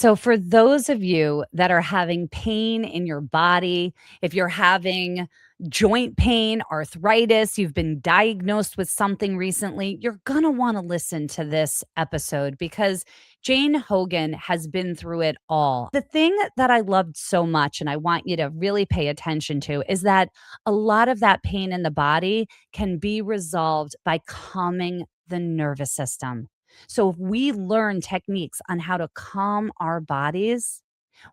So, for those of you that are having pain in your body, if you're having joint pain, arthritis, you've been diagnosed with something recently, you're going to want to listen to this episode because Jane Hogan has been through it all. The thing that I loved so much, and I want you to really pay attention to, is that a lot of that pain in the body can be resolved by calming the nervous system. So, if we learn techniques on how to calm our bodies,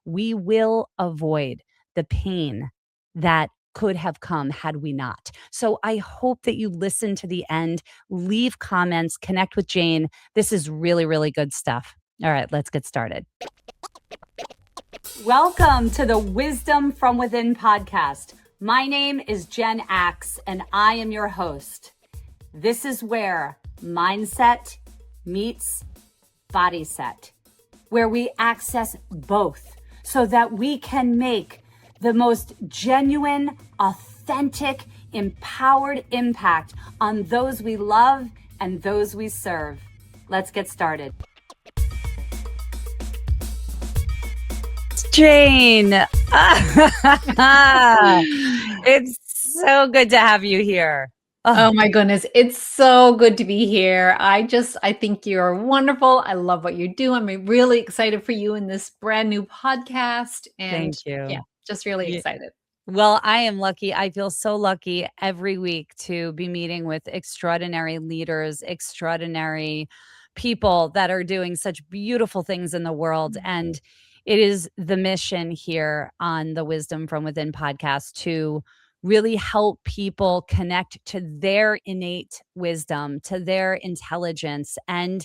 we will avoid the pain that could have come had we not. So, I hope that you listen to the end, leave comments, connect with Jane. This is really, really good stuff. All right, let's get started. Welcome to the Wisdom from Within podcast. My name is Jen Axe, and I am your host. This is where mindset meets body set, where we access both so that we can make the most genuine, authentic, empowered impact on those we love and those we serve. Let's get started. Jane, it's so good to have you here. Oh my goodness. It's so good to be here. I think you're wonderful. I love what you do. I'm really excited for you in this brand new podcast. And Thank you. yeah, just really excited. Well, I am lucky. I feel so lucky every week to be meeting with extraordinary leaders, extraordinary people that are doing such beautiful things in the world. And it is the mission here on the Wisdom from Within podcast to really help people connect to their innate wisdom, to their intelligence, and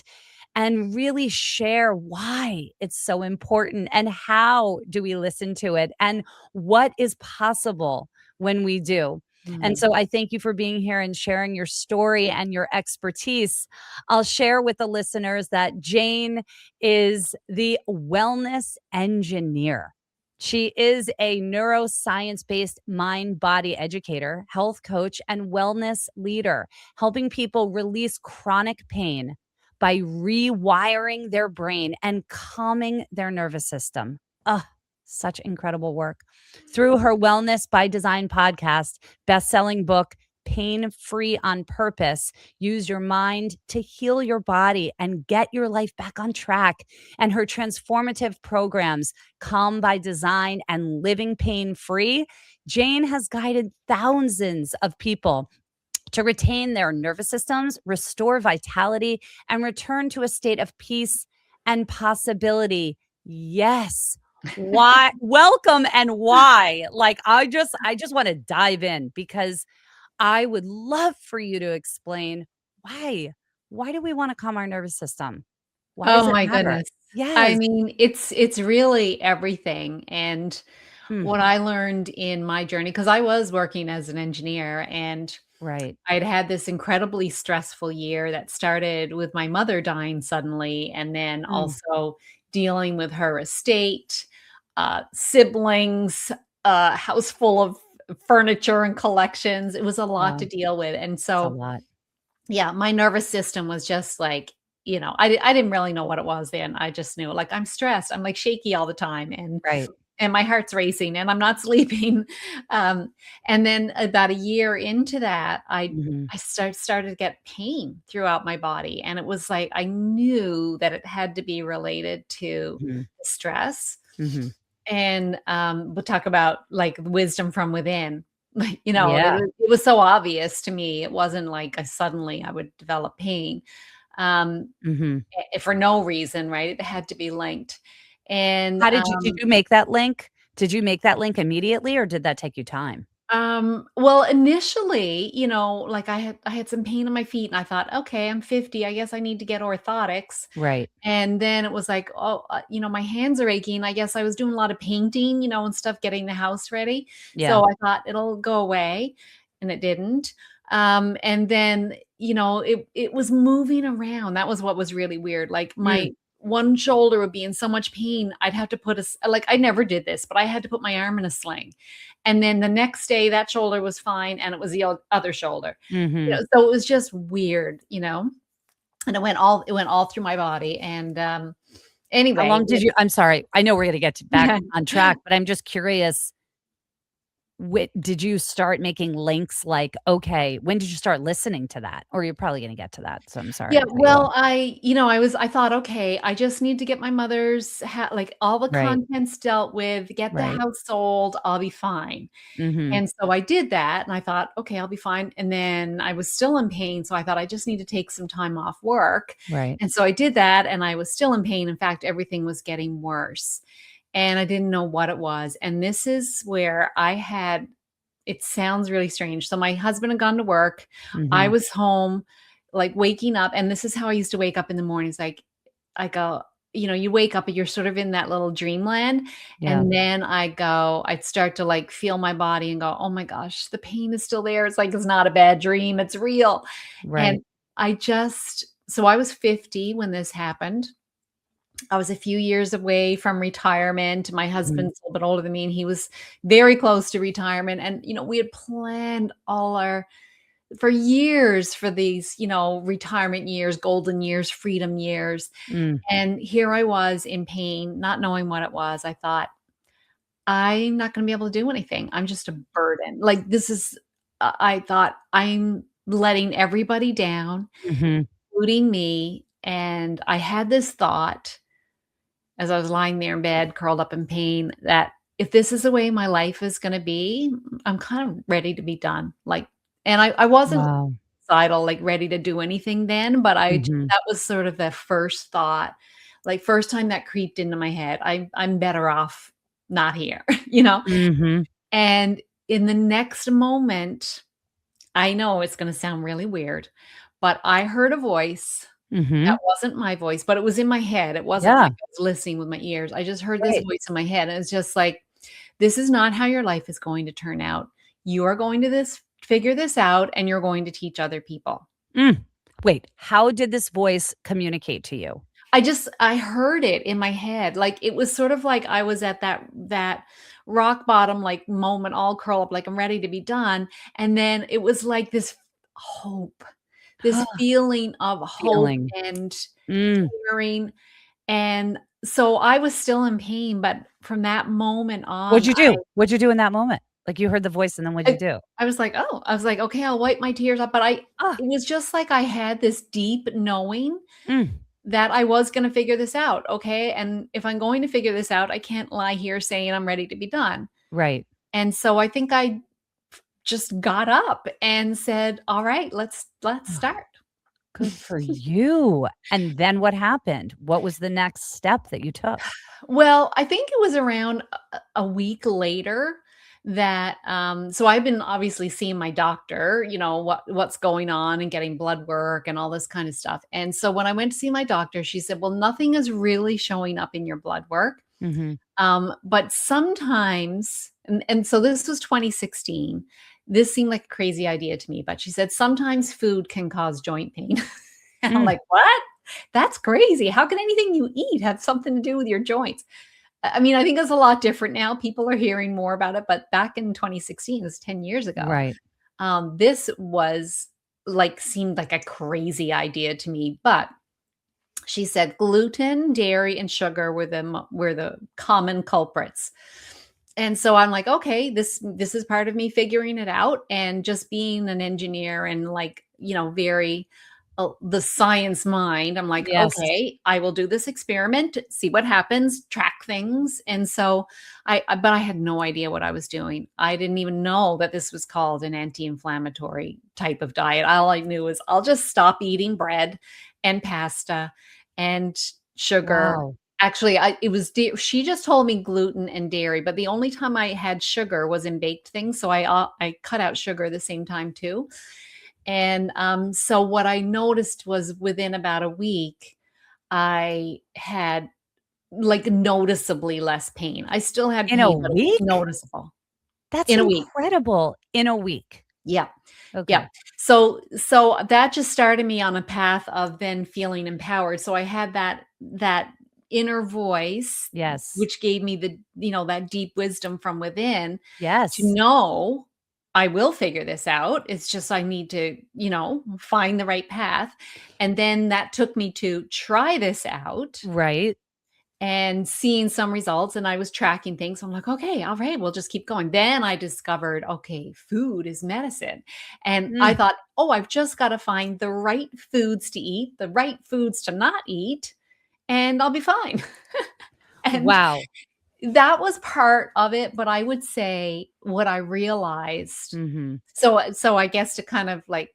really share why it's so important and how do we listen to it and what is possible when we do. And so I thank you for being here and sharing your story and your expertise. I'll share with the listeners that Jane is the wellness engineer. She is a neuroscience-based mind-body educator, health coach, and wellness leader, helping people release chronic pain by rewiring their brain and calming their nervous system. Such incredible work. Through her Wellness by Design podcast, best-selling book, Pain Free on Purpose, use your mind to heal your body and get your life back on track. And her transformative programs, Calm by Design and Living Pain Free, Jane has guided thousands of people to retain their nervous systems, restore vitality, and return to a state of peace and possibility. Yes. Why? Welcome and why? Like, I just want to dive in because I would love for you to explain why. Why do we want to calm our nervous system? Why does Oh it my matter? goodness. I Yes. mean, it's really everything. And Hmm. what I learned in my journey, because I was working as an engineer and Right. I'd had this incredibly stressful year that started with my mother dying suddenly, and then Mm. also dealing with her estate, siblings, house full of furniture and collections. It was a lot to Wow. deal with. And It's a so, lot. yeah, my nervous system was just like, I didn't really know what it was then. I just knew like I'm stressed. I'm like shaky all the time. Right. And my heart's racing and I'm not sleeping. Um, and then about a year into that, Mhm. I started to get pain throughout my body. And it was like I knew that it had to be related to Mhm. stress. Mhm. And we'll talk about like wisdom from within. Like, Yeah. it was so obvious to me. It wasn't like I would develop pain. Um, Mhm. for no reason, right? It had to be linked. And How did you make that link? Did you make that link immediately or did that take you time? Well, initially, like I had some pain in my feet and I thought, okay, I'm 50. I guess I need to get orthotics. Right. And then it was like, oh, my hands are aching. I guess I was doing a lot of painting, and stuff, getting the house ready. Yeah. So I thought it'll go away, and it didn't. And then, it was moving around. That was what was really weird. Like Mm. my one shoulder would be in so much pain. I'd have to like I never did this, but I had to put my arm in a sling. And then the next day that shoulder was fine and it was the other shoulder. Mhm. So it was just weird. And it went all through my body. And How Anyway, long did you I'm sorry, I know we're gonna get to back yeah. on track, but I'm just curious, did you start making links like, okay, when did you start listening to that? Or you're probably gonna get to that, so I'm sorry Yeah, to cut you off. well, I thought, "Okay, I just need to get my mother's like, all the Right, contents dealt with, get the right. house sold, I'll be fine." Mhm. And so I did that, and I thought, "Okay, I'll be fine." And then I was still in pain, so I thought, "I just need to take some time off work." Right. And so I did that, and I was still in pain. In fact, everything was getting worse, and I didn't know what it was. And this is where I had it sounds really strange. So my husband had gone to work. I Mhm. was home, like, waking up, and this is how I used to wake up in the mornings, like, I go you wake up and you're sort of in that little dreamland, Yeah, and then I'd start to, like, feel my body and go, "Oh my gosh, the pain is still there." It's like, it's not a bad dream, it's real. right. And I was 50 when this happened. I was a few years away from retirement. My Mhm. husband's a little bit older than me, and he was very close to retirement. And, we had planned all our for years for these, retirement years, golden years, freedom years. Mm. And here I was in pain, not knowing what it was. I thought, I'm not going to be able to do anything. I'm just a burden. Like, this is, I thought, I'm letting everybody down, Mhm. including me. And I had this thought as I was lying there in bed, curled up in pain, that if this is the way my life is gonna be, I'm kind of ready to be done. Like, and I wasn't Wow. suicidal, like, ready to do anything then, but Mhm. that was sort of the first thought, like, first time that creeped into my head. I'm better off not here, you know? Mhm. And in the next moment, I know it's gonna sound really weird, but I heard a voice that Mhm. wasn't my voice, but it was in my head. It wasn't like Yeah, I was listening with my ears. I just heard this right. voice in my head, and it's just like, "This is not how your life is going to turn out. You are going to this figure this out, and you're going to teach other people." Mm. Wait, how did this voice communicate to you? I heard it in my head. Like, it was sort of like I was at that rock bottom, like, moment, all curled up, like I'm ready to be done, and then it was like this hope, this feeling of hope Feeling. and Mm. caring. And so I was still in pain, but from that moment What'd on, you do? What'd you do in that moment? Like, you heard the voice, and then what'd you I do? I was like, "Oh," I was like, "Okay, I'll wipe my tears up," but Ah. it was just like I had this deep knowing Mm. that I was gonna figure this out, okay? And if I'm going to figure this out, I can't lie here saying I'm ready to be done. Right. And so I think I just got up and said, "All right, let's Ah, start." good for you. And then what happened? What was the next step that you took? Well, I think it was around a week later that so I've been obviously seeing my doctor, what's going on and getting blood work and all this kind of stuff. And so when I went to see my doctor, she said, "Well, nothing is really showing up in your blood work. Mhm. But sometimes," and so this was 2016. This seemed like a crazy idea to me, but she said, "Sometimes food can cause joint pain." And I'm Mm. like, "What? That's crazy. How can anything you eat have something to do with your joints?" I mean, I think it's a lot different now. People are hearing more about it, but back in 2016, it was 10 years ago. Right. This was like seemed like a crazy idea to me, but she said gluten, dairy, and sugar were the common culprits. And so I'm like, okay, this is part of me figuring it out, and just being an engineer and, like, very the science mind. I'm like, Yes. okay, I will do this experiment, see what happens, track things. And so but I had no idea what I was doing. I didn't even know that this was called an anti-inflammatory type of diet. All I knew is I'll just stop eating bread and pasta and sugar. Wow. Actually, she just told me gluten and dairy, but the only time I had sugar was in baked things, so I cut out sugar the same time too. And, so what I noticed was within about a week, I had, like, noticeably less pain. I still had In a pain, but it was week? noticeable That's in a week. incredible. In a week. Yeah. Yeah. Okay. So that just started me on a path of then feeling empowered. So I had that inner voice, Yes. which gave me that deep wisdom from within to Yes. know I will figure this out. It's just I need to, find the right path. And then that took me to try this out. Right. and seeing some results, and I was tracking things. So I'm like, okay, all right, we'll just keep going. Then I discovered, okay, food is medicine. And I Mm. thought, oh, I've just got to find the right foods to eat, the right foods to not eat, and I'll be fine. And Wow. that was part of it, but I would say what I realized, Mhm. so I guess to kind of like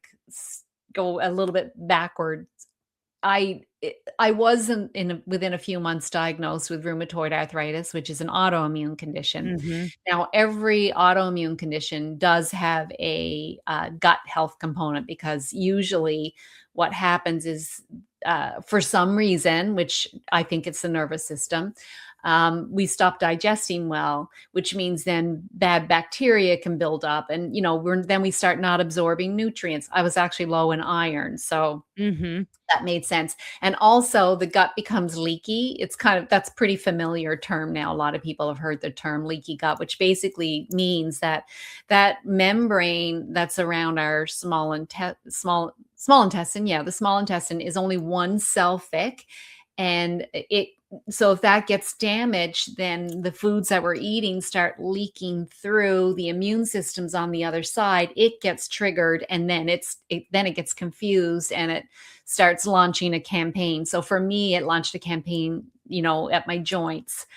go a little bit backwards, I wasn't within a few months diagnosed with rheumatoid arthritis, which is an autoimmune condition. Mhm. Now, every autoimmune condition does have a gut health component, because usually what happens is, for some reason, which I think it's the nervous system, we stop digesting well, which means then bad bacteria can build up, and then we start not absorbing nutrients. I was actually low in iron, so Mhm. that made sense. And also the gut becomes leaky. It's kind of that's pretty familiar term now. A lot of people have heard the term leaky gut, which basically means that that membrane that's around our small intestine, yeah, the small intestine is only one cell thick. And it so if that gets damaged, then the foods that we're eating start leaking through. The immune system's on the other side. It gets triggered, and then then it gets confused, and it starts launching a campaign. So for me, it launched a campaign, at my joints.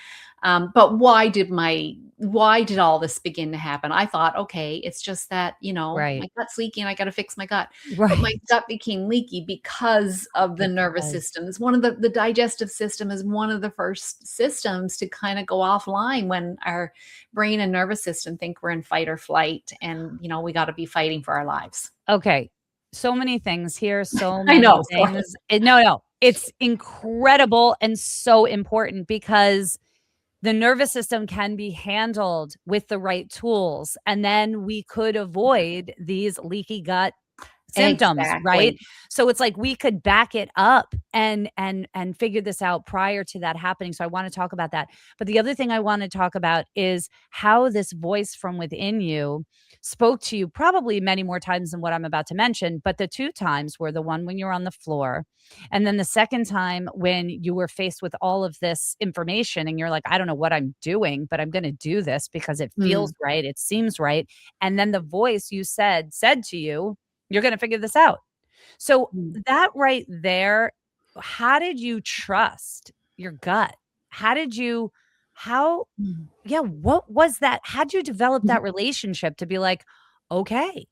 But why did all this begin to happen? I thought, okay, it's just that, my Right. gut's leaky and I got to fix my gut. But my Right. gut became leaky because of the nervous Because system. It's one of the digestive system is one of the first systems to kind of go offline when our brain and nervous system think we're in fight or flight, and we got to be fighting for our lives. okay. So many things here, so I many know. Sorry. things. No, no. It's incredible and so important because the nervous system can be handled with the right tools, and then we could avoid these leaky gut symptoms, right? Exactly. So it's like we could back it up and figure this out prior to that happening. So I want to talk about that. But the other thing I want to talk about is how this voice from within you spoke to you probably many more times than what I'm about to mention, but the two times were the one when you were on the floor, and then the second time when you were faced with all of this information and you're like, I don't know what I'm doing, but I'm going to do this because it feels Mm, right, it seems right. And then the voice you said to you, you're gonna figure this out. So mm, that right there, how did you trust your gut? How did you how mm. yeah, what was that? How'd you develop Mhm. that relationship to be like, "Okay,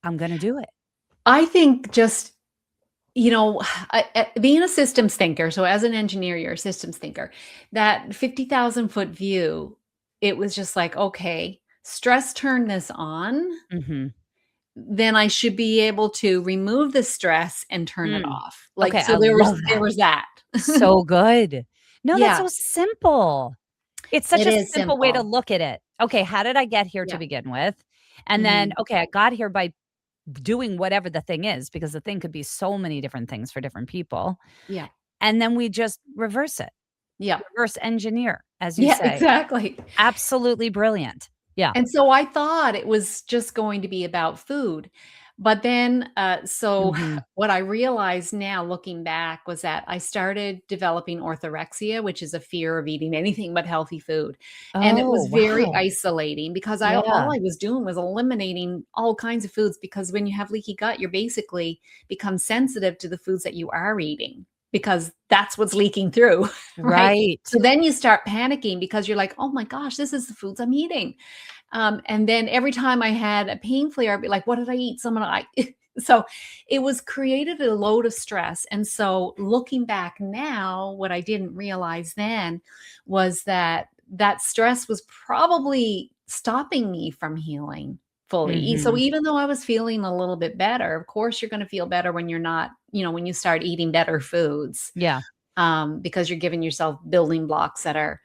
I'm gonna do it." I think just, being a systems thinker, so as an engineer, you're a systems thinker, that 50,000-foot view, it was just like, okay, stress turn this on, Mhm. then I should be able to remove the stress and turn it Mm. off. Like, Okay, so I there was love there that. was that. So good. No, that's Yeah, so simple. It's such it a is simple way to simple. look at it. Okay, how did I get here to Yeah. begin with? And then, Mhm. okay, I got here by doing whatever the thing is, because the thing could be so many different things for different people, Yeah. and then we just reverse it, Yeah. reverse engineer, as you Yeah, say. exactly. Absolutely brilliant. Yeah. And so I thought it was just going to be about food. But then, Mhm. what I realized now looking back was that I started developing orthorexia, which is a fear of eating anything but healthy food. And it Oh, was very wow. isolating, because all Yeah. I was doing was eliminating all kinds of foods, because when you have leaky gut, you're basically become sensitive to the foods that you are eating, because that's what's leaking through, right? Right. So then you start panicking because you're like, oh my gosh, this is the foods I'm eating. And then every time I had a pain flare, I'd be like, "What did I eat?" Someone I so it was created a load of stress. And so looking back now, what I didn't realize then was that that stress was probably stopping me from healing fully. So Mhm. even though I was feeling a little bit better, of course you're going to feel better when you're not, when you start eating better foods, Yeah. because you're giving yourself building blocks that are,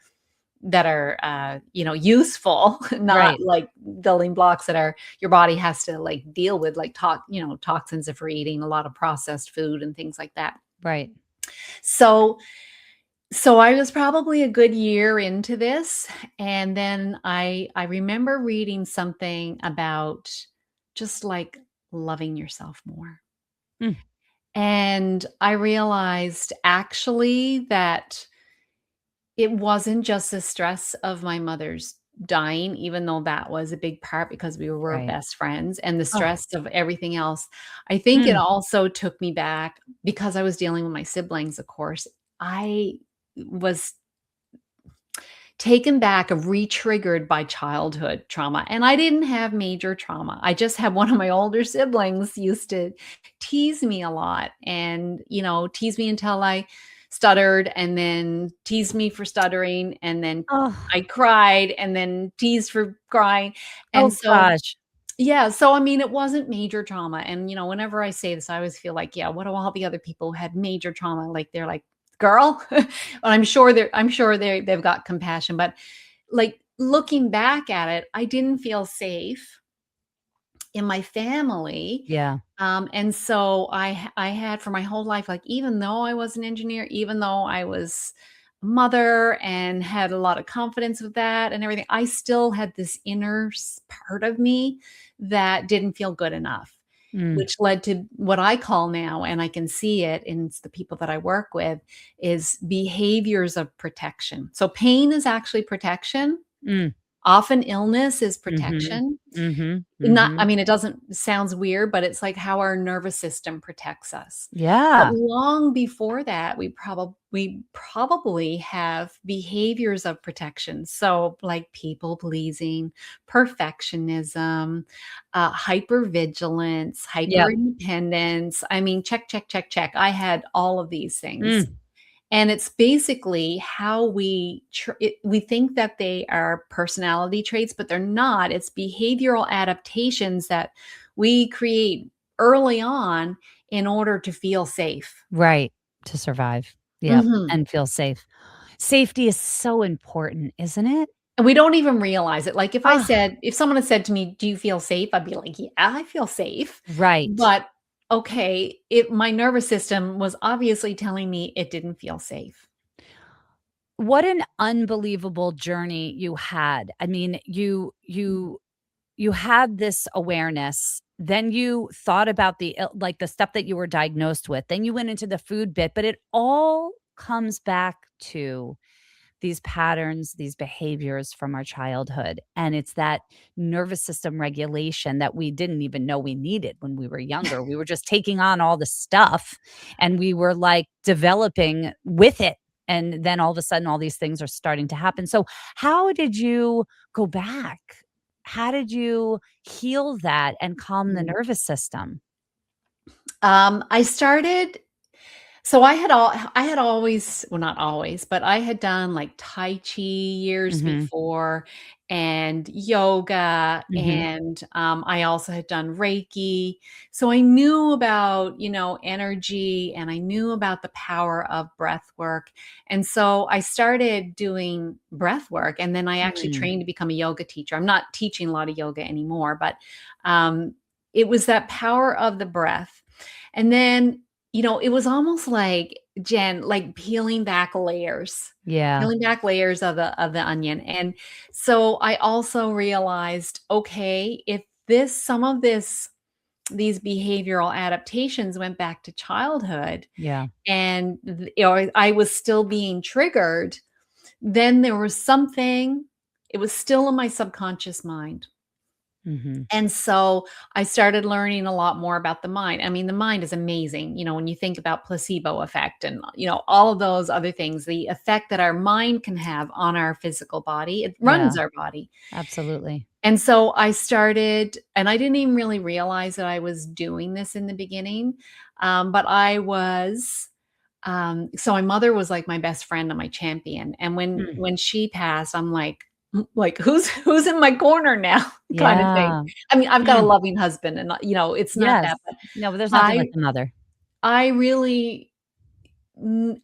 useful, not Right. like building blocks that are your body has to like deal with, like toxins if we're eating a lot of processed food and things like that. Right. So I was probably a good year into this, and then I remember reading something about just like loving yourself more. Mm. And I realized actually that It wasn't just the stress of my mother's dying, even though that was a big part because we were Right. best friends, and the Oh, stress of everything else. I think it mm. also took me back because I was dealing with my siblings, of course. I was taken back, re-triggered by childhood trauma, and I didn't have major trauma. I just had one of my older siblings used to tease me a lot and, tease me until I stuttered and then tease me for stuttering, and then Oh, I cried and then teased for crying, and oh so gosh. yeah, so I mean, it wasn't major trauma, and, whenever I say this, I always feel like, yeah, what do all the other people who had major trauma, like, they're like, "Girl," and I'm sure they've got compassion, but, like, looking back at it, I didn't feel safe in my family, Yeah. and so I had for my whole life, like, even though I was an engineer, even though I was a mother and had a lot of confidence with that and everything, I still had this inner part of me that didn't feel good enough, Mm, which led to what I call now, and I can see it in the people that I work with, is behaviors of protection. So pain is actually protection. mm. Often illness is Mhm. protection. Mhm. Not I Mhm. mean, it doesn't sounds weird, but it's like how our nervous system protects us. But Yeah. long before that, we probably have behaviors of protection. So, like people pleasing, perfectionism, hypervigilance, Yep. hyperindependence. I mean, check, check, check, check. I had all of these things. Mm. And it's basically how we think that they are personality traits, but they're not. It's behavioral adaptations that we create early on in order to feel safe. Right. To survive. Yep, Mhm. and feel safe. Safety is so important, isn't it? And we don't even realize it. Like, Ah, if someone had said to me, "Do you feel safe?" I'd be like, "Yeah, I feel safe." right. But, okay, my nervous system was obviously telling me it didn't feel safe. What an unbelievable journey you had. I mean, you had this awareness, then you thought about like, the stuff that you were diagnosed with, then you went into the food bit, but it all comes back to these patterns, these behaviors from our childhood. And it's that nervous system regulation that we didn't even know we needed when we were younger. We were just taking on all the stuff and we were like developing with it. And then all of a sudden, all these things are starting to happen. So, how did you go back? How did you heal that and calm the Mm. nervous system? I started I had always, well, not always, but I had done, like, Tai Chi years Mhm. before and yoga, Mhm. and, I also had done Reiki. So I knew about, energy, and I knew about the power of breath work, and so I started doing breath work, and then I actually Mm. trained to become a yoga teacher. I'm not teaching a lot of yoga anymore, but, um, it was that power of the breath. And then, it was almost like, Jen, like Yeah. peeling back layers of the onion. And so I also realized, okay, if some of these behavioral adaptations went back to childhood Yeah. and I was still being triggered, then there was something, it was still in my subconscious mind. Mhm. And so I started learning a lot more about the mind. I mean, the mind is amazing. When you think about placebo effect and, all of those other things, the effect that our mind can have on our physical body, it Yeah. runs our body. Absolutely. And so I started, and I didn't even really realize that I was doing this in the beginning. But I was, so my mother was like my best friend and my champion. And when Mm. she passed, I'm like, who's in my corner now, kind of thing. Yeah. I mean, I've got a Mm. loving husband, and it's not Yes. that, but No, but there's nothing like I the mother. I really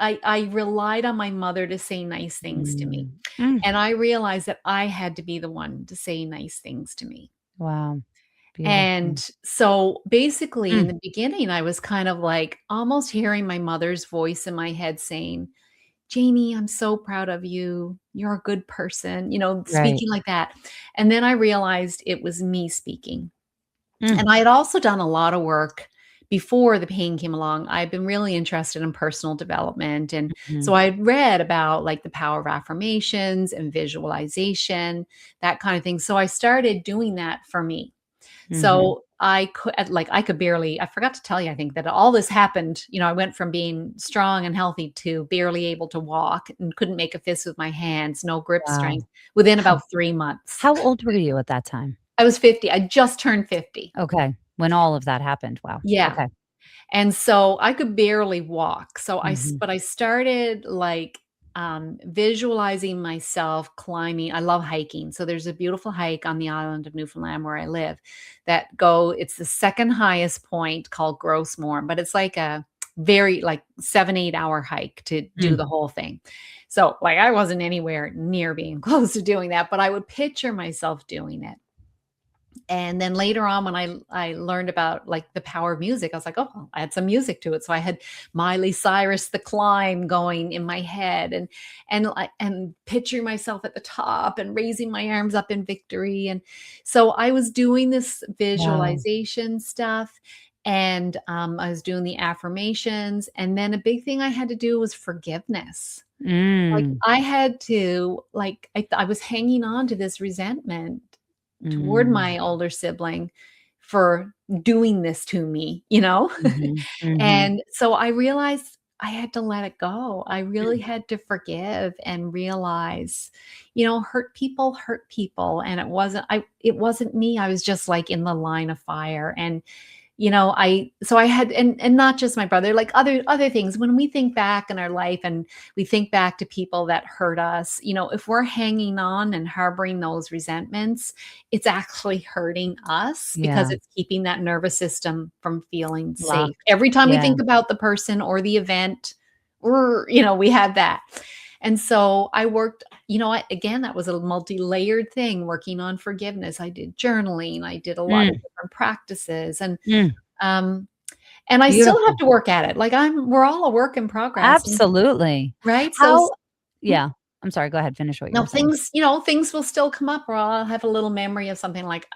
I relied on my mother to say nice things to me, Mm. Mm. and I realized that I had to be the one to say nice things to me. Wow. And Beautiful. so, basically, in Mm. the beginning, I was kind of like almost hearing my mother's voice in my head saying, "Jamie, I'm so proud of you. You're a good person," Right. speaking like that. And then I realized it was me speaking. Mm. And I had also done a lot of work before the pain came along, I've been really interested in personal development. And so Mhm. I'd read about like the power of affirmations and visualization, that kind of thing. So I started doing that for me. Mhm. So I could barely, I forgot to tell you, I think that all this happened, I went from being strong and healthy to barely able to walk and couldn't make a fist with my hands, no grip Wow. strength within How about 3 months. how old were you at that time? I was 50. I just turned 50. Okay. When all of that happened. Wow. Yeah. Okay. And so I could barely walk. Mhm. But I started like visualizing myself climbing. I love hiking. So there's a beautiful hike on the island of Newfoundland where I live it's the second highest point called Grossmore, but it's like a very like 7, 8 hour hike to do Mm. the whole thing. So like I wasn't anywhere near being close to doing that, but I would picture myself doing it. And then later on, when I learned about like the power of music, I was like, oh, I'll add some music to it. So I had Miley Cyrus, "The Climb" going in my head, and picturing myself at the top and raising my arms up in victory. And so I was doing this Wow. visualization stuff, and I was doing the affirmations. And then a big thing I had to do was forgiveness. Like Mm. I had to, like, I was hanging on to this resentment toward Mm. my older sibling for doing this to me, you know? Mhm. Mhm. And so I realized I had to let it go. I really Mm. had to forgive and realize, hurt people, and it wasn't me. I was just like in the line of fire. And I had, and not just my brother, like other things. When we think back in our life and we think back to people that hurt us, if we're hanging on and harboring those resentments, it's actually hurting us because Yeah. it's keeping that nervous system from feeling safe. Locked. Every time we Yeah. think about the person or the event, we have that. And so I worked, again, that was a multi-layered thing, working on forgiveness. I did journaling, I did a lot of Mm. different practices, Mm. um, and I still have Beautiful. to work at it. Like we're all a work in progress, Absolutely. right? How Mm, Yeah. I'm sorry, go ahead, finish what you now were saying. things will still come up, or I'll have a little memory of something like,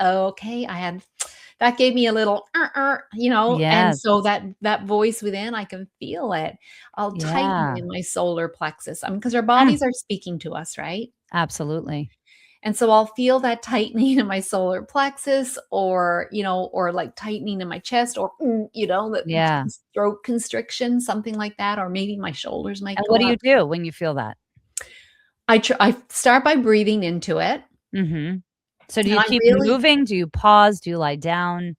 okay, that gave me a little, and Yes. so that voice within, I can feel it. I'll tighten Yeah. in my solar plexus. I mean, because our Mm. bodies are speaking to us, right? Absolutely. And so I'll feel that tightening in my solar plexus, or like tightening in my chest, or, the Yeah. throat constriction, something like that, or maybe my shoulders might And go what do you up. do when you feel that? I start by breathing into it, Mhm. So do and you I keep really moving? Do you pause? Do you lie down?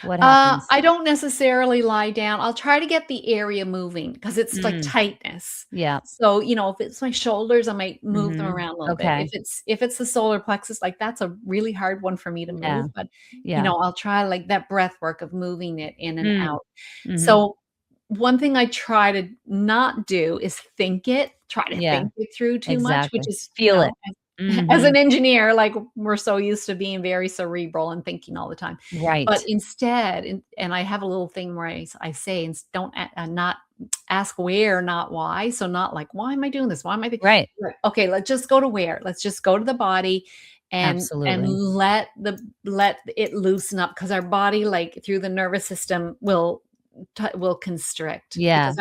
What happens? I don't necessarily lie down. I'll try to get the area moving because it's like Mm. tightness. Yeah. So, if it's my shoulders, I might move them Mhm. around a little bit. Okay. If it's the solar plexus, like that's a really hard one for me to Yeah. move, but Yeah. I'll try like that breath work of moving it in and Mm. out. Mhm. So, one thing I try to not do is try to Yeah. think it through too much, which Exactly. is, Feel it. as an Mhm. engineer, like, we're so used to being very cerebral and thinking all the time. But Right. instead, and I have a little thing where I say, don't not ask where, not why. So not like, why am I doing this? Why am I Right. like, okay, let's just go to where. Let's just go to the body and Absolutely. let it loosen up, because our body, like through the nervous system, will constrict, because Yeah.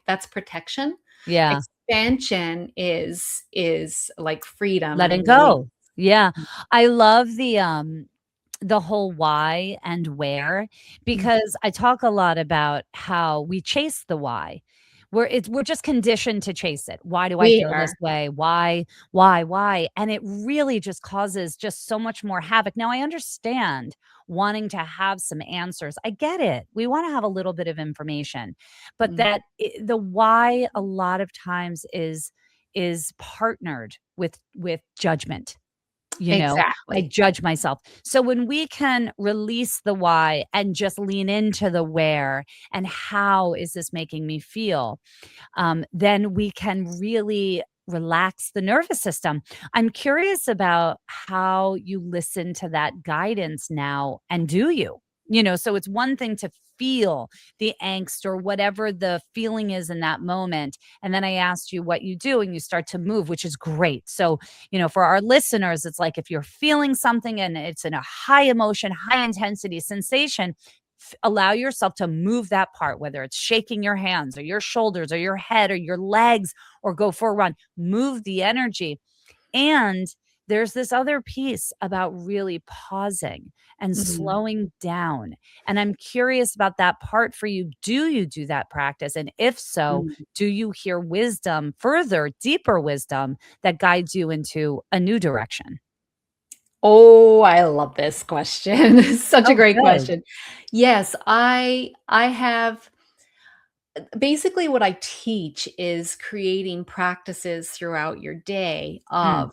that's protection. Yeah. Expansion is like freedom and Letting release. go. Yeah. I love the whole why and where, Mhm. because I talk a lot about how we chase the why. We're just conditioned to chase it. Why do I We feel this are. way? Why? And it really just causes just so much more havoc. Now I understand wanting to have some answers. I get it. We wanna have a little bit of information, but Mm. the why a lot of times is partnered with judgment. I Exactly. judge myself. So when we can release the why and just lean into the where and how is this making me feel, then we can really relax the nervous system. I'm curious about how you listen to that guidance now, and do you? So it's one thing to feel the angst or whatever the feeling is in that moment. And then I asked you what you do, and you start to move, which is great. So, for our listeners, it's like if you're feeling something and it's in a high emotion, high intensity sensation, allow yourself to move that part, whether it's shaking your hands or your shoulders or your head or your legs, or go for a run, move the energy. And there's this other piece about really pausing and Mm, slowing down. And I'm curious about that part for you. Do you do that practice? And if so, mm. do you hear wisdom, further, deeper wisdom that guides you into a new direction? Oh, I love this question. Such a Oh, great good. question. Yes, I have basically what I teach is creating practices throughout your day Mm,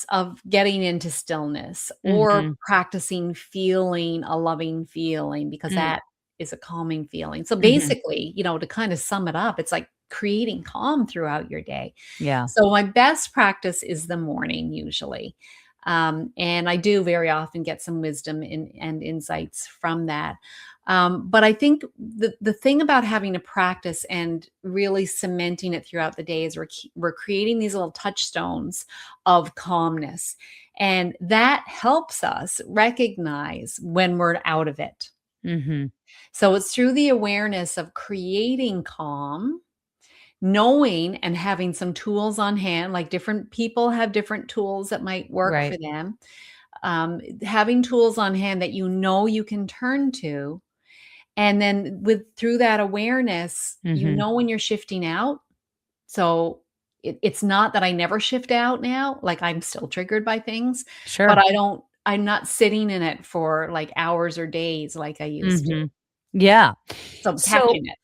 of getting into stillness or mhm, practicing feeling a loving feeling because mm, that is a calming feeling. So mhm. basically, to kind of sum it up, it's like creating calm throughout your day. Yeah. So my best practice is the morning usually. And I do very often get some wisdom and insights from that. But I think the thing about having a practice and really cementing it throughout the day is we're creating these little touchstones of calmness. And that helps us recognize when we're out of it. Mhm. So it's through the awareness of creating calm, knowing and having some tools on hand, like different people have different tools that might work for Right. them. Having tools on hand that you can turn to. And then through that awareness, Mhm. when you're shifting out. So it's not that I never shift out now, like I'm still triggered by things, but Sure. I'm not sitting in it for like hours or days like I used to. Mhm. Yeah. So I'm So catching it.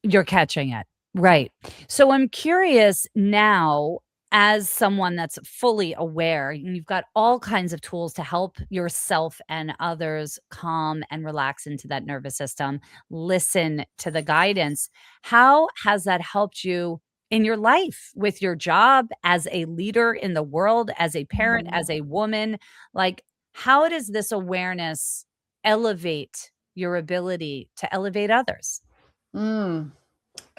you're catching it. Right. So I'm curious now, as someone that's fully aware, you've got all kinds of tools to help yourself and others calm and relax into that nervous system, listen to the guidance. How has that helped you in your life, with your job, as a leader in the world, as a parent, Mhm. as a woman? Like, how does this awareness elevate your ability to elevate others? Mm.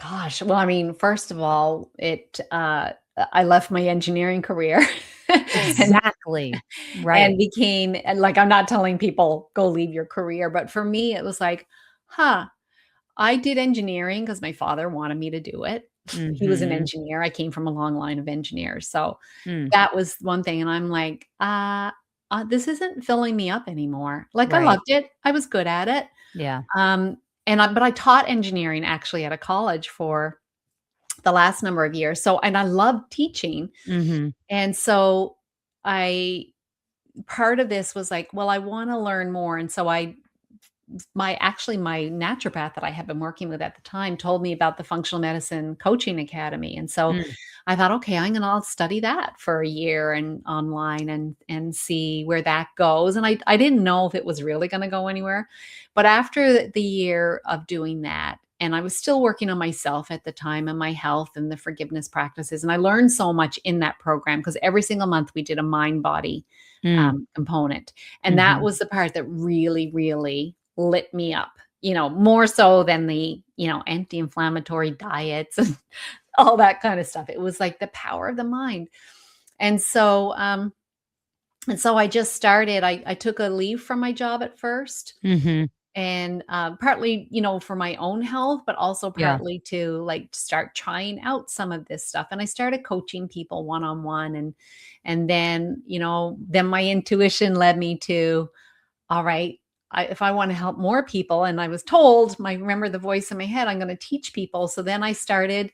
Gosh, well, I mean, first of all, I left my engineering career and Exactly. Right. and became and, like, I'm not telling people, "Go leave your career," but for me, it was like, "Huh, I did engineering because my father wanted me to do it." He was an Mhm. engineer, I came from a long line of engineers, so Mm. that was one thing, and I'm like, this isn't filling me up anymore." Like, I Right. loved it, I was good at it, Yeah. um, but I taught engineering actually at a college for the last number of years. So and I love teaching. Mhm. And so I part of this was like, well, I wanna learn more. And so my naturopath that I had been working with at the time told me about the Functional Medicine Coaching Academy. And so Mm. I thought, okay, I'll study that for a year and online and see where that goes. And I didn't know if it was really going to go anywhere. But after the year of doing that, and I was still working on myself at the time and my health and the forgiveness practices. And I learned so much in that program because every single month we did a mind body Mm. component. And that Mhm. was the part that really, really lit me up, more so than the, anti-inflammatory diets and all that kind of stuff. It was like the power of the mind. And so, I just started, I took a leave from my job at first Mhm. and partly, for my own health, but also Yeah. partly to like start trying out some of this stuff. And I started coaching people one on one, and then then my intuition led me to, all right, if I want to help more people, and I was told, remember the voice in my head, I'm going to teach people. So then I started,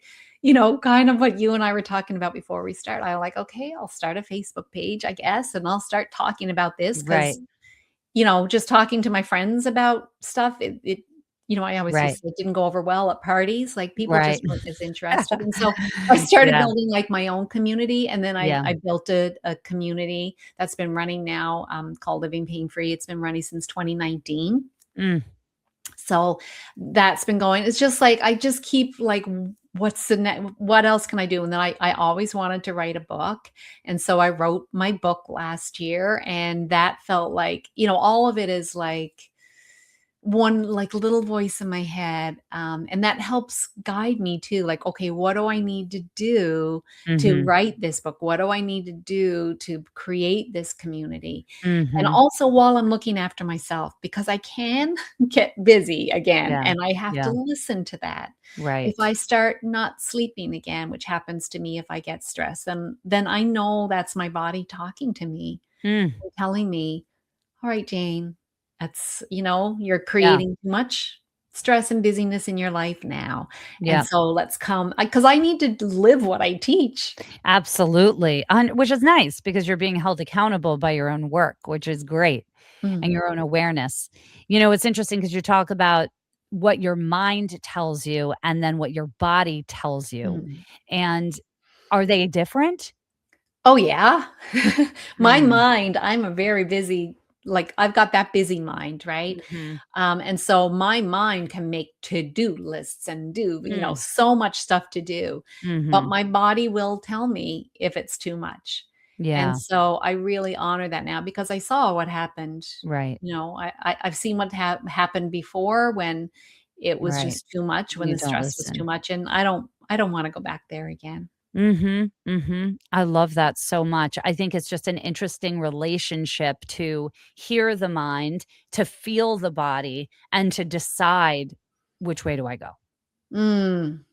kind of what you and I were talking about before we start. I like, okay, I'll start a Facebook page, I guess, and I'll start talking about this Right. because just talking to my friends about stuff, I always Right. used to say it didn't go over well at parties, like, people Right. just weren't as interested, and so I started Yeah. building, like, my own community, and then I Yeah. I built a community that's been running now, called Living Pain Free. It's been running since 2019. Mm. So that's been going. It's just like I just keep like, what else can I do? And then I always wanted to write a book. And so I wrote my book last year, and that felt like, all of it is like one like little voice in my head, and that helps guide me too. Like, okay, what do I need to do to Mhm. write this book? What do I need to do to create this community? And Mhm. also while I'm looking after myself, because I can get busy again, Yeah. and I have to Yeah. listen to that. If Right. I start not sleeping again, which happens to me if I get stressed, then I know that's my body talking to me Mm. and telling me, "All right, Jane, you're Yeah. creating too much stress and busyness in your life now. And Yeah. so let's come," because I need to live what I teach. Absolutely. Which is nice because you're being held accountable by your own work, which is great, and Mm, your own awareness. It's interesting because you talk about what your mind tells you and then what your body tells you. mhm. And are they different? Oh, yeah. My Mm. mind, I'm a very busy, like, I've got that busy mind, right? Mhm. And so my mind can make to-do lists and do, Mm. so much stuff to do, but Mhm. my body will tell me if it's too much. And Yeah. so I really honor that now because I saw what happened. Right. I've seen what happened before when it was Right. just too much, when You the don't stress was too listen. much, and I don't wanna go back there again. Mhm, mhm. I love that so much. I think it's just an interesting relationship to hear the mind, to feel the body, and to decide which way do I go. Mm,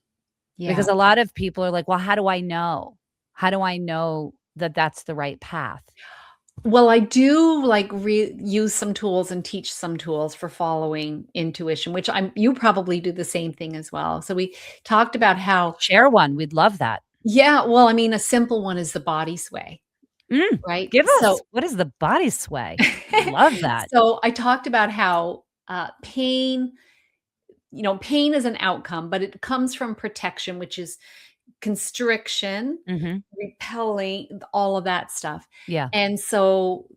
Because yeah. a lot of people are like, "Well, how do I know? How do I know that that's the right path?" Well, I do, like, use some tools and teach some tools for following intuition, which you probably do the same thing as well. So we talked about how, Share one, we'd love that. yeah, well, I mean, a simple one is the body sway, Mm, right? give us So what is the body sway? Love that. so I talked about how, pain is an outcome, but it comes from protection, which is constriction, Mhm. repelling, all of that stuff. Yeah. And so,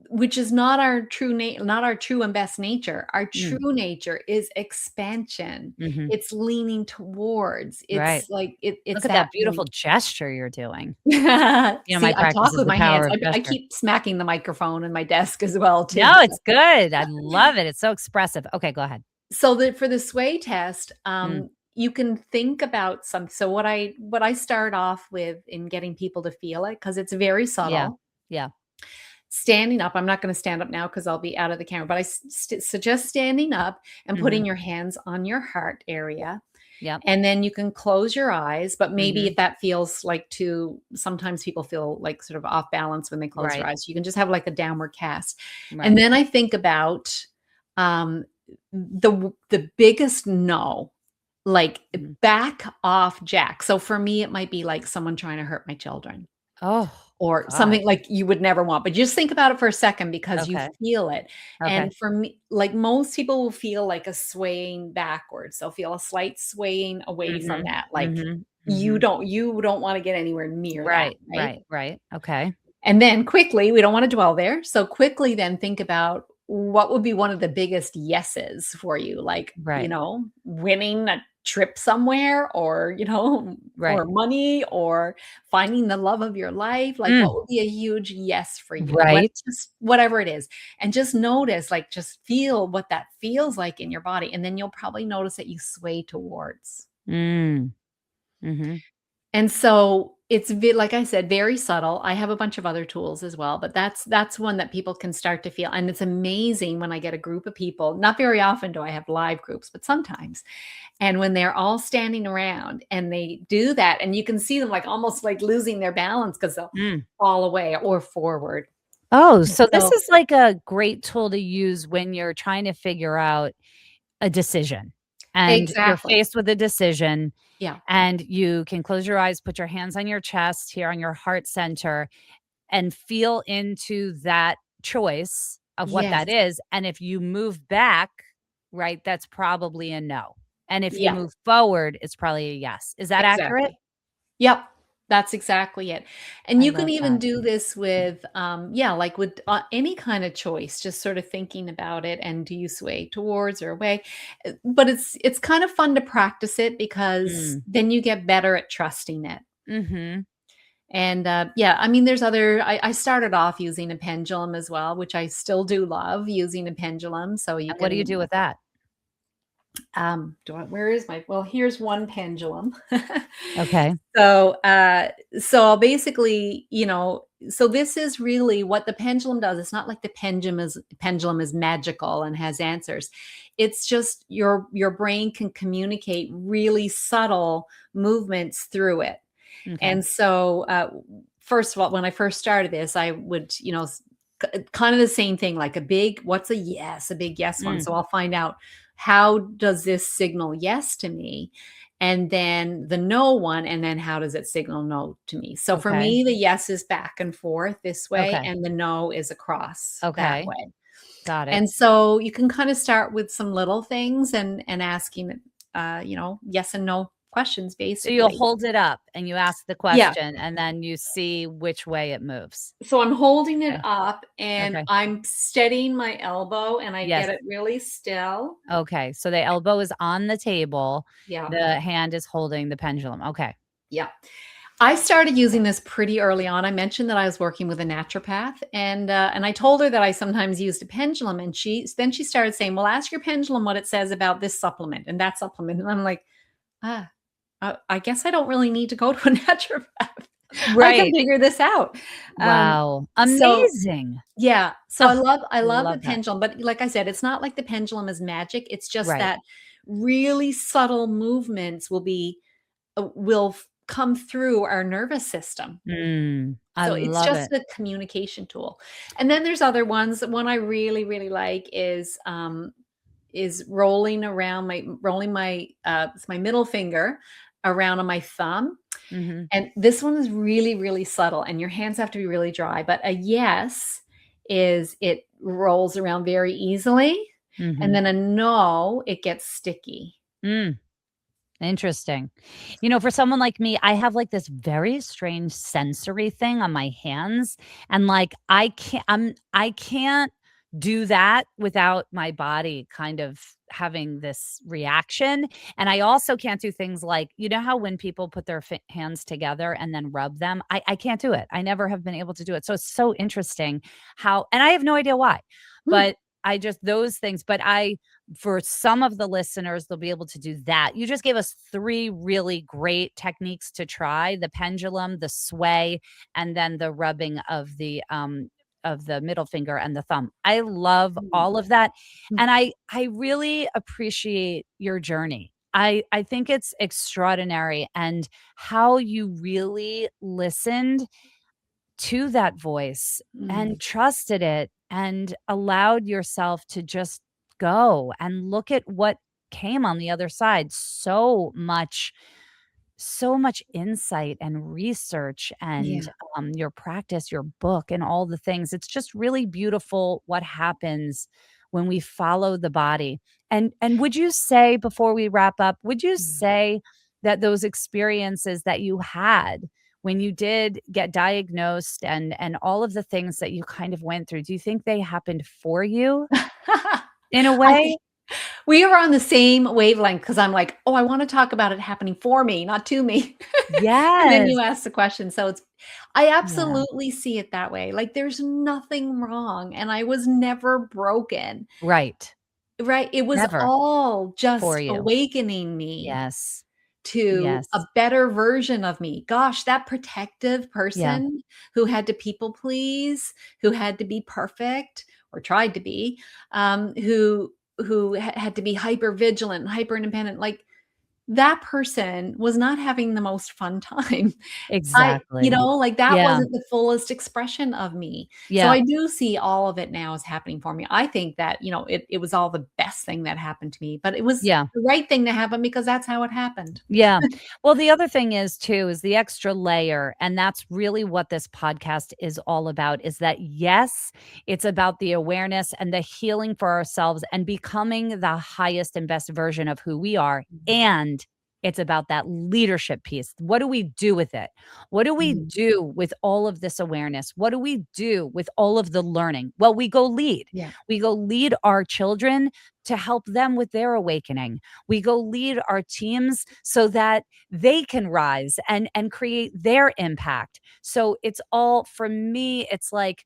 which is not our true and best nature. Our true Mm. nature is expansion. Mhm. It's leaning towards. Right. It's like Look it's at that that beautiful gesture you're doing. See, My I practice talk is with the my hands. power of I gesture. keep smacking the microphone and my desk as well too. No, it's good. I love it. It's so expressive. Okay, go ahead. So that for the sway test, Mm, you can think about some. So what I start off with in getting people to feel it, because it's very yeah. subtle. Yeah. Standing up, I'm not gonna stand up now because 'cause I'll be out of the camera, but I suggest standing up and Mhm. putting your hands on your heart area, Yep. and then you can close your eyes, but maybe Mhm. if that feels like too, sometimes people feel, like, sort of off balance when they close their Right. eyes. You can just have, like, a downward cast, and Right. then I think about, um, the biggest no, like, Mhm. back off Jack. So for me, it might be, like, someone trying to hurt my children. Oh, Or god. something like you would never want, but just think about it for a second because you Okay. feel it, Okay. and for me, like, most people will feel like a swaying backwards, they'll feel a slight swaying away from Mhm. that, like, Mhm. you Mhm. don't wanna get anywhere near that, Right. right? Right. Right. Okay. And then quickly, we don't wanna dwell there, so quickly then think about what would be one of the biggest yeses for you, like, Right. winning a trip somewhere or, or Right. money or finding the love of your life, like, Mm. what would be a huge yes for you? What Right. just whatever it is, and just notice, like, just feel what that feels like in your body, and then you'll probably notice that you sway towards. Mm. Mhm. And so it's like I said, very subtle. I have a bunch of other tools as well, but that's one that people can start to feel. And it's amazing when I get a group of people. Not very often do I have live groups, but sometimes. And when they're all standing around and they do that, and you can see them like almost like losing their balance because they'll Mm. fall away or forward. Oh, so this So is like a great tool to use when you're trying to figure out a decision, and you're exactly. faced with a decision, Yeah. and you can close your eyes, put your hands on your chest, here on your heart center, and feel into that choice of what Yes. that is, and if you move back, right, that's probably a no, and if you Yeah. move forward, it's probably a yes. Is that accurate? Exactly. Yep, that's exactly it. And I you can love even that. do this with, yeah, like with any kind of choice, just sort of thinking about it and do you sway towards or away? But it's kind of fun to practice it because Mm. then you get better at trusting it. Mhm. And yeah, I mean, there's other. I started off using a pendulum as well, which I still do love using a pendulum. So you And what do you can, do with that? where is my, well, here's one pendulum. Okay. So, so I'll basically, so this is really what the pendulum does. It's not like the pendulum is magical and has answers. It's just your brain can communicate really subtle movements through it. Okay. And so, first of all, when I first started this, I would, kind of the same thing, like what's a yes, a big yes one. Mm, So I'll find out, how does this signal yes to me? And then the no one, and then how does it signal no to me? So for okay. me, the yes is back and forth this way, Okay. and the no is across that Okay. way. Got it. And so you can kind of start with some little things and asking, yes and no questions, So you'll basically. hold it up and you ask the Yeah. question and then you see which way it moves. So I'm holding it Okay. up and Okay. I'm steadying my elbow and I Yes. get it really still. Okay. So the elbow is on the table. Yeah. The hand is holding the pendulum. Okay. Yeah. I started using this pretty early on. I mentioned that I was working with a naturopath, and I told her that I sometimes used a pendulum, and she started saying, "Well, ask your pendulum what it says about this supplement and that supplement." And I'm like, "Ah, I guess I don't really need to go to a naturopath. I can Right. figure this out." Um, Wow. so Amazing. yeah, so Oh, I love the love that. pendulum, but like I said, it's not like the pendulum is magic. It's just Right. that really subtle movements will come through our nervous system. I So it's love just it. a communication tool. And then there's other ones. One I really, really like is rolling my it's my middle finger around on my thumb. Mhm. And this one is really, really subtle, and your hands have to be really dry. But a yes is it rolls around very easily. And Mhm. then a no, it gets sticky. Mm. Interesting. For someone like me, I have, like, this very strange sensory thing on my hands, and, like, I can't do that without my body kind of having this reaction, and I also can't do things like how when people put their hands together and then rub them? I can't do it. I never have been able to do it, so it's so interesting how and I have no idea why, Hmm. but I just those things, but I for some of the listeners, they'll be able to do that. You just gave us 3 really great techniques to try: the pendulum, the sway, and then the rubbing of the middle finger and the thumb. I love Mm. all of that, Mm. and I really appreciate your journey. I think it's extraordinary and how you really listened to that voice and Mm. trusted it and allowed yourself to just go and look at what came on the other side. So much insight and research and, Yeah. your practice, your book, and all the things. It's just really beautiful what happens when we follow the body. And would you say, before we wrap up, would you Mm. say that those experiences that you had when you did get diagnosed and all of the things that you kind of went through, do you think they happened for you in a I think way? we were on the same wavelength because I'm like, "Oh, I wanna talk about it happening for me, not to me." And then you Yes. ask the question, so I Yeah. absolutely see it that way, like, there's nothing wrong, and I was never broken, Right. right? It was Never all for just you. awakening me Yes. to a Yes. better version of me. Gosh, that protective Yeah. person who had to people please, who had to be perfect or tried to be, who had to be hyper vigilant, hyper independent, like, that person was not having the most fun time. Exactly. Like, that Yeah. wasn't the fullest expression of me. So Yeah. I do see all of it now as happening for me. I think that, it was all the best thing that happened to me, but it was Yeah. the right thing to happen because that's how it happened. Yeah. Well, the other thing is too, is the extra layer, and that's really what this podcast is all about, is that, yes, it's about the awareness and the healing for ourselves and becoming the highest and best version of who we are, Mhm. and It's about that leadership piece. What do we do with it? What do we Mhm. do with all of this awareness? What do we do with all of the learning? Well, we go lead. Yeah. We go lead our children to help them with their awakening. We go lead our teams so that they can rise and create their impact. So it's all, for me, it's like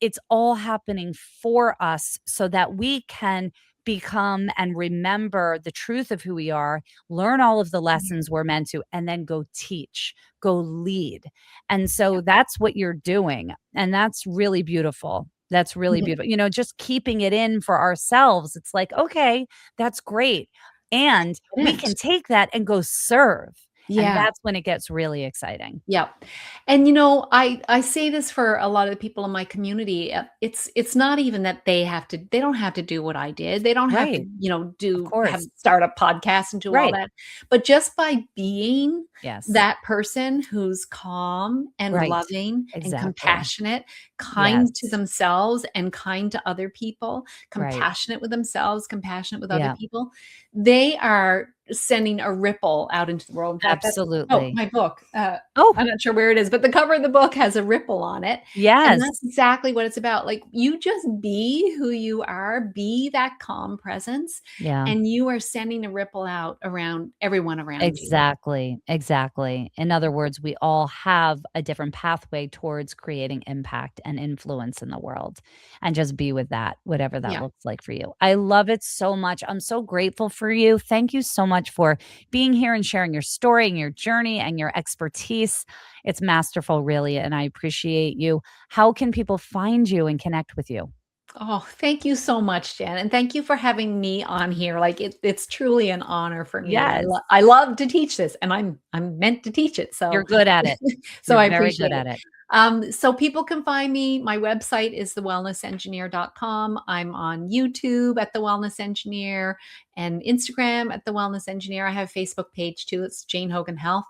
it's all happening for us so that we can become and remember the truth of who we are, learn all of the Yeah. lessons we're meant to, and then go teach, go lead. And Yeah. so that's what you're doing. And that's really beautiful. That's really Mhm. beautiful. Just keeping it in for ourselves. It's like, okay, that's great. And we It can is. take that and go serve. And Yeah. that's when it gets really exciting. Yep. And, I say this for a lot of the people in my community, it's not even that they don't have to do what I did. They don't have to, Right. Of course. start a podcast and do all Right. that. But just by being Yes. that person who's calm and Right. loving and Exactly. compassionate, kind to Yes. themselves and kind to other people, Right. compassionate with themselves, compassionate with other Yeah. people, they are sending a ripple out into the world. In fact, that's Absolutely. my book. Oh, I'm not sure where it is, but the cover of the book has a ripple on it, and yes. that's exactly what it's about. Like, you just be who you are, be that calm presence, Yeah. and you are sending a ripple out around everyone around you. Exactly, exactly. In other words, we all have a different pathway towards creating impact and influence in the world, and just be with that, whatever that Yeah. looks like for you. I love it so much. I'm so grateful for you. Thank you so much for being here and sharing your story and your journey and your expertise. It's masterful, really, and I appreciate you. How can people find you and connect with you? Oh, thank you so much, Jen, and thank you for having me on here. Like, it's truly an honor for me. Yes, I love to teach this, and I'm meant to teach it, you're so good at it. so You're I very appreciate good it. at it. So people can find me. My website is thewellnessengineer.com. I'm on YouTube at The Wellness Engineer and Instagram at The Wellness Engineer. I have a Facebook page too. It's Jane Hogan Health.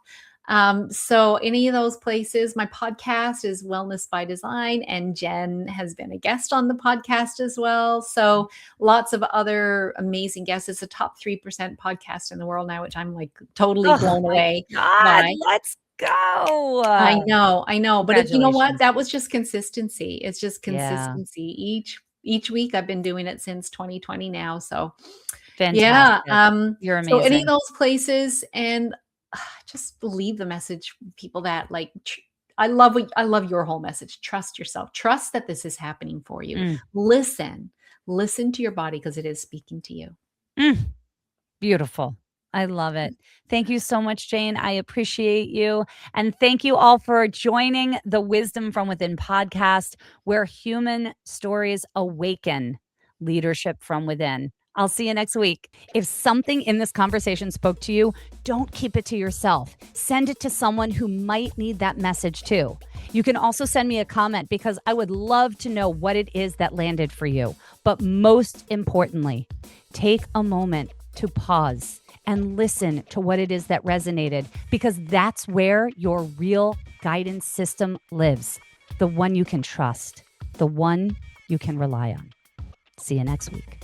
So any of those places, my podcast is Wellness by Design, and Jen has been a guest on the podcast as well. So lots of other amazing guests. It's a top 3% podcast in the world now, which I'm like totally Oh blown my away god, by. let's go. I know, but you know what? Congratulations. That was just consistency. It's just Yeah, consistency. Each week I've been doing it since 2020 now. So yeah, fantastic. You're so any of amazing. those places, and just leave the message for people that like I love your whole message. Trust yourself. Trust that this is happening for you. Mm, Listen. Listen to your body because it is speaking to you. mm, beautiful. I love it. Thank you so much, Jane. I appreciate you. And thank you all for joining the Wisdom from Within podcast, where human stories awaken leadership from within. I'll see you next week. If something in this conversation spoke to you, don't keep it to yourself. Send it to someone who might need that message too. You can also send me a comment because I would love to know what it is that landed for you. But most importantly, take a moment to pause and listen to what it is that resonated, because that's where your real guidance system lives. The one you can trust, the one you can rely on. See you next week.